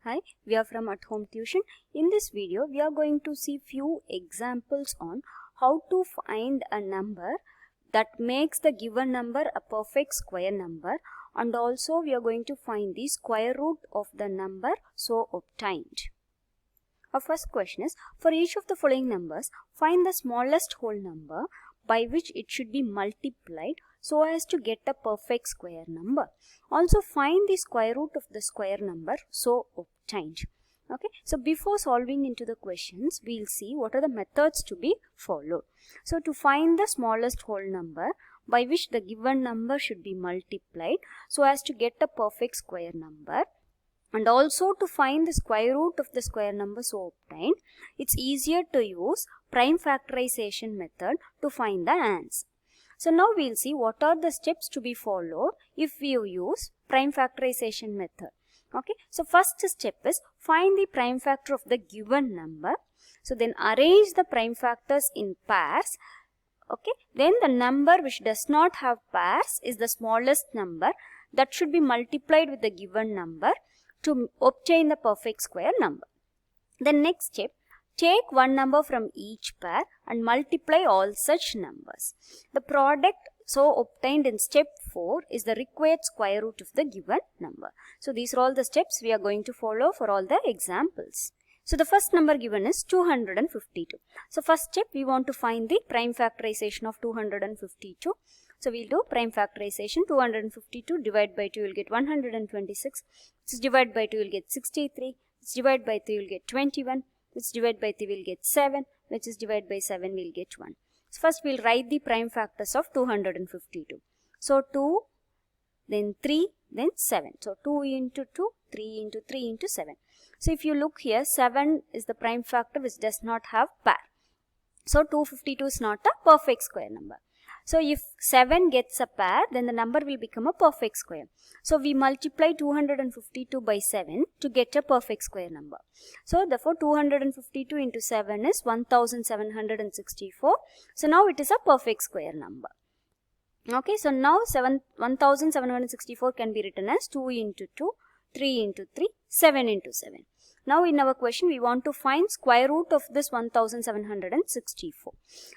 Hi, we are from At Home Tuition. In this video, we are going to see few examples on how to find a number that makes the given number a perfect square number, and also we are going to find the square root of the number so obtained. Our first question is, for each of the following numbers, find the smallest whole number by which it should be multiplied so as to get a perfect square number. Also find the square root of the square number so obtained. Okay, so before solving into the questions, we'll see what are the methods to be followed. So to find the smallest whole number by which the given number should be multiplied so as to get a perfect square number, and also to find the square root of the square number so obtained, it's easier to use prime factorization method to find the answer. So now we'll see what are the steps to be followed if we use prime factorization method. Okay, so first step is find the prime factor of the given number. So then arrange the prime factors in pairs. Okay, then the number which does not have pairs is the smallest number that should be multiplied with the given number to obtain the perfect square number. The next step, take one number from each pair and multiply all such numbers. The product so obtained in step 4 is the required square root of the given number. So these are all the steps we are going to follow for all the examples. So the first number given is 252. So first step, we want to find the prime factorization of 252. So we'll do prime factorization. 252 divided by 2 will get 126. 6 divided by 2 will get 63. 6 divided by 3 will get 21. 6 divided by 3 will get 7. Which is divided by 7 will get 1. So first we'll write the prime factors of 252. So 2, then 3, then 7. So 2 into 2, 3 into 3 into 7. So if you look here, 7 is the prime factor which does not have pair. So 252 is not a perfect square number. So if 7 gets a pair, then the number will become a perfect square. So we multiply 252 by 7 to get a perfect square number. So therefore 252 into 7 is 1764. So now it is a perfect square number. Okay, so now 1764 can be written as 2 into 2, 3 into 3, 7 into 7. Now in our question, we want to find square root of this 1764.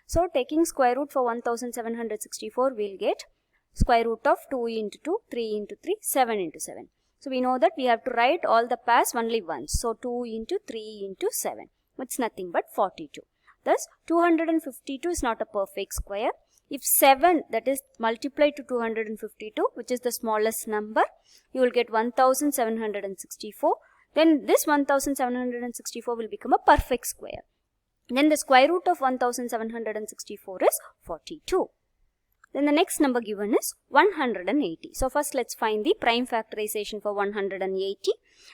So taking square root for 1764, we'll get square root of 2 into 2, 3 into 3, 7 into 7. So we know that we have to write all the pairs only once. So 2 into 3 into 7, which is nothing but 42. Thus 252 is not a perfect square. If 7, that is multiplied to 252, which is the smallest number, you will get 1764. Then this 1764 will become a perfect square. Then the square root of 1764 is 42. Then the next number given is 180. So first let's find the prime factorization for 180.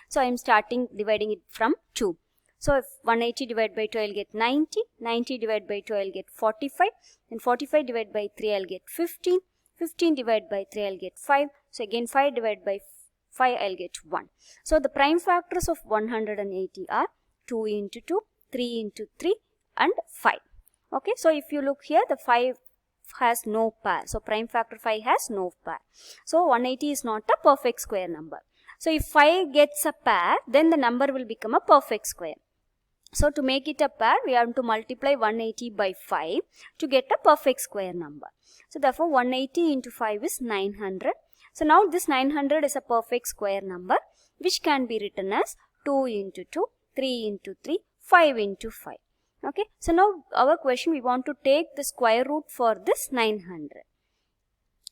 So I am starting dividing it from 2. So if 180 divided by 2, I'll get 90. 90 divided by 2, I'll get 45. Then 45 divided by 3, I'll get 15. 15 divided by 3, I'll get 5. So again 5 divided by 5, I'll get 1. So the prime factors of 180 are 2 into 2, 3 into 3 and 5. Okay, so if you look here, the 5 has no pair. So prime factor 5 has no pair. So 180 is not a perfect square number. So if 5 gets a pair, then the number will become a perfect square. So to make it a pair, we have to multiply 180 by 5 to get a perfect square number. So therefore 180 into 5 is 900. So now this 900 is a perfect square number which can be written as 2 into 2, 3 into 3, 5 into 5. Okay, so now our question, we want to take the square root for this 900.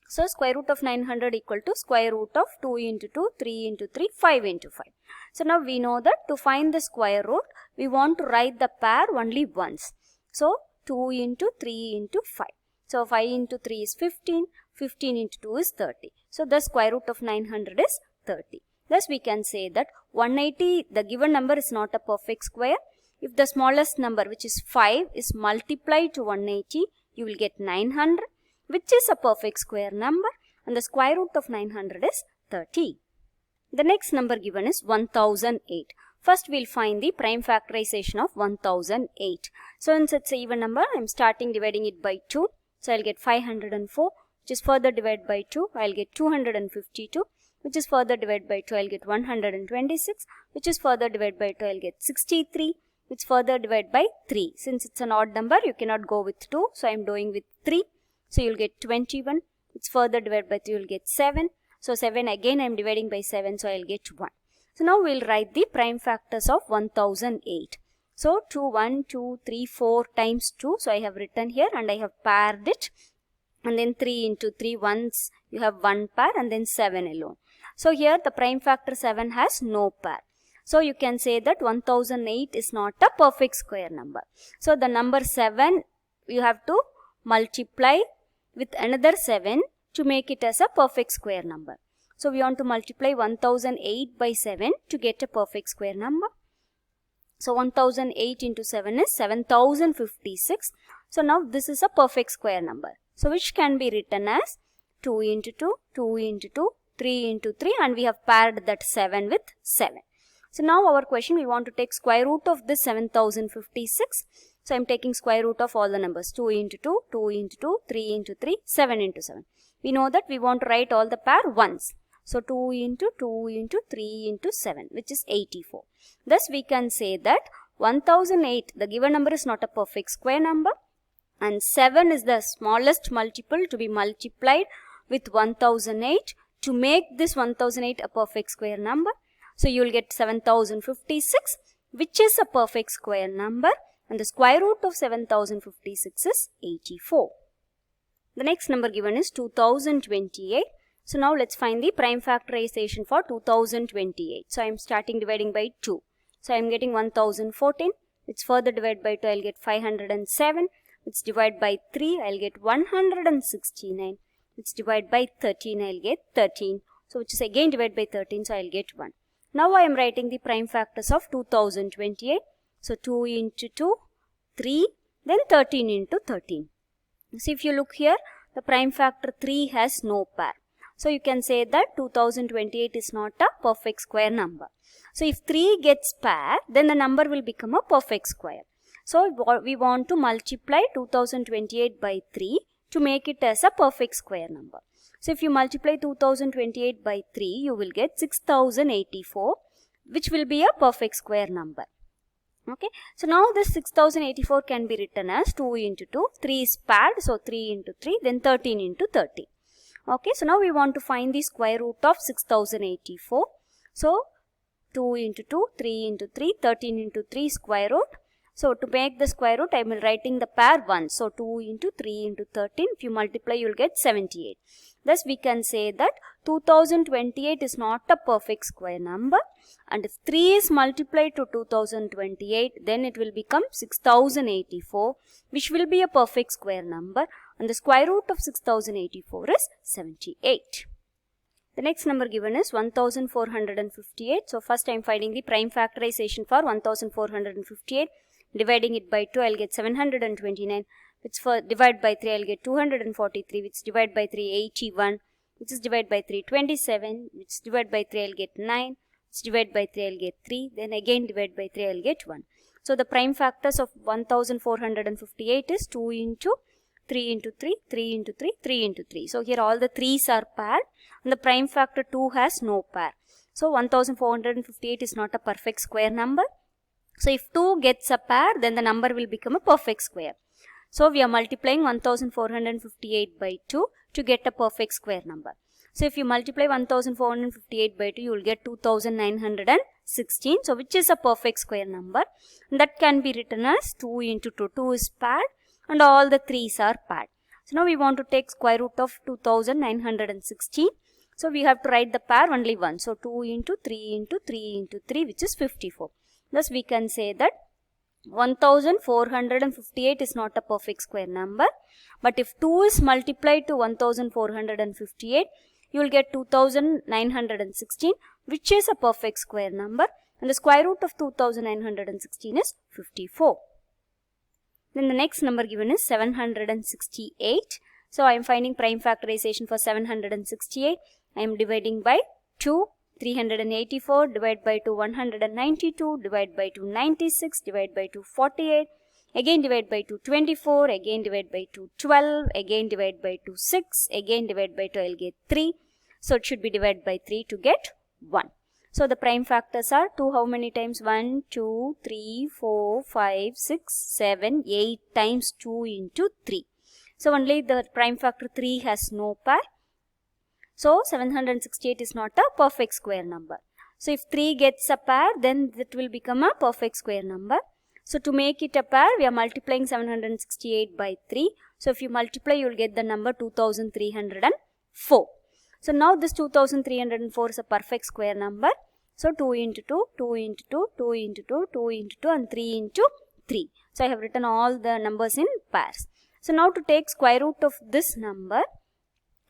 So square root of 900 equal to square root of 2 into 2, 3 into 3, 5 into 5. So now we know that to find the square root, we want to write the pair only once. So 2 into 3 into 5. So 5 into 3 is 15, 15 into 2 is 30. So the square root of 900 is 30. Thus we can say that 180, the given number is not a perfect square. If the smallest number, which is 5, is multiplied to 180, you will get 900, which is a perfect square number, and the square root of 900 is 30. The next number given is 1008. First we'll find the prime factorization of 1008. So since it's an even number, I am starting dividing it by 2. So I'll get 504, which is further divided by 2. I'll get 252. which is further divided by 2, I'll get 126, which is further divided by 2, I'll get 63, which further divided by 3. Since it's an odd number, you cannot go with 2, so I'm doing with 3. So you'll get 21, which further divided by 3, you'll get 7. So 7 again I'm dividing by 7, so I'll get 1. So now we'll write the prime factors of 1008. So 2, 1, 2, 3, 4 times 2. So I have written here and I have paired it. And then 3 into 3 once you have one pair and then 7 alone. So here the prime factor 7 has no pair. So you can say that 1008 is not a perfect square number. So the number 7 you have to multiply with another 7 to make it as a perfect square number. So we want to multiply 1008 by 7 to get a perfect square number. So 1008 into 7 is 7056. So now this is a perfect square number. So which can be written as 2 into 2, 2 into 2, 3 into 3, and we have paired that 7 with 7. So now our question, we want to take square root of this 7056. So I am taking square root of all the numbers. 2 into 2, 2 into 2, 3 into 3, 7 into 7. We know that we want to write all the pair once. So 2 into 2 into 3 into 7, which is 84. Thus we can say that 1008, the given number is not a perfect square number, and 7 is the smallest multiple to be multiplied with 1008 to make this 1008 a perfect square number. So you will get 7056, which is a perfect square number, and the square root of 7056 is 84. The next number given is 2028. So now let's find the prime factorization for 2028. So I am starting dividing by 2. So I am getting 1014, which further divided by 2, I'll get 507, which divide by 3, I'll get 169, which divide by 13, I'll get 13. So which is again divided by 13, so I'll get 1. Now I am writing the prime factors of 2028. So 2 into 2, 3, then 13 into 13. So if you look here, the prime factor 3 has no pair. So you can say that 2028 is not a perfect square number. So if 3 gets pair, then the number will become a perfect square. So we want to multiply 2028 by 3 to make it as a perfect square number. So if you multiply 2028 by 3, you will get 6084, which will be a perfect square number. Okay, so now this 6084 can be written as 2 into 2, 3 is paired, so 3 into 3, then 13 into 13. Okay, so now we want to find the square root of 6084. So 2 into 2, 3 into 3, 13 into 3 square root. So to make the square root, I am writing the pair 1. So 2 into 3 into 13, if you multiply, you will get 78. Thus we can say that 2028 is not a perfect square number. And if 3 is multiplied to 2028, then it will become 6084, which will be a perfect square number. And the square root of 6084 is 78. The next number given is 1458. So first I am finding the prime factorization for 1458. Dividing it by 2, I will get 729. Which for divide by 3, I will get 243. Which divide by 3, 81. Which is divide by 3, 27. Which divide by 3, I will get 9. Which divide by 3, I will get 3. Then again divide by 3, I will get 1. So the prime factors of 1458 is 2 into 3 into 3, 3 into 3, 3 into 3. So here all the 3's are paired and the prime factor 2 has no pair. So 1458 is not a perfect square number. So if 2 gets a pair, then the number will become a perfect square. So we are multiplying 1458 by 2 to get a perfect square number. So if you multiply 1458 by 2, you will get 2916. So which is a perfect square number. And that can be written as 2 into 2. 2 is paired and all the 3's are paired. So now we want to take square root of 2916. So we have to write the pair only once. So 2 into 3 into 3 into 3, which is 54. Thus we can say that 1458 is not a perfect square number. But if 2 is multiplied to 1458, you will get 2916, which is a perfect square number. And the square root of 2916 is 54. Then the next number given is 768. So I am finding prime factorization for 768. I am dividing by 2. 384 divided by 2 192, divide by 2 96, divide by 2 48, again divide by 2 24, again divide by 2 12, again divide by 2 6, again divide by 2 I'll get 3. So it should be divided by 3 to get 1. So the prime factors are 2 how many times? 1, 2, 3, 4, 5, 6, 7, 8 times 2 into 3. So only the prime factor 3 has no pair. So 768 is not a perfect square number. So if 3 gets a pair, then it will become a perfect square number. So to make it a pair, we are multiplying 768 by 3. So if you multiply, you will get the number 2304. So now this 2304 is a perfect square number. So 2 into 2, 2 into 2, 2 into 2, 2 into 2 and 3 into 3. So I have written all the numbers in pairs. So now to take square root of this number,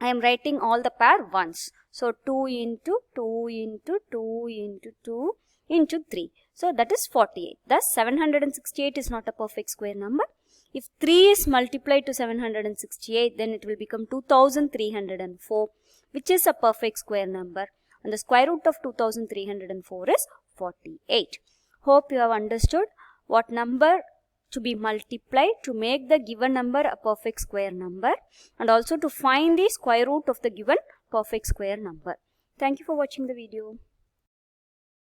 I am writing all the pair once. So 2 into 2 into 2 into 2 into 3. So that is 48. Thus 768 is not a perfect square number. If 3 is multiplied to 768, then it will become 2304, which is a perfect square number. And the square root of 2304 is 48. Hope you have understood what number to be multiplied to make the given number a perfect square number, and also to find the square root of the given perfect square number. Thank you for watching the video.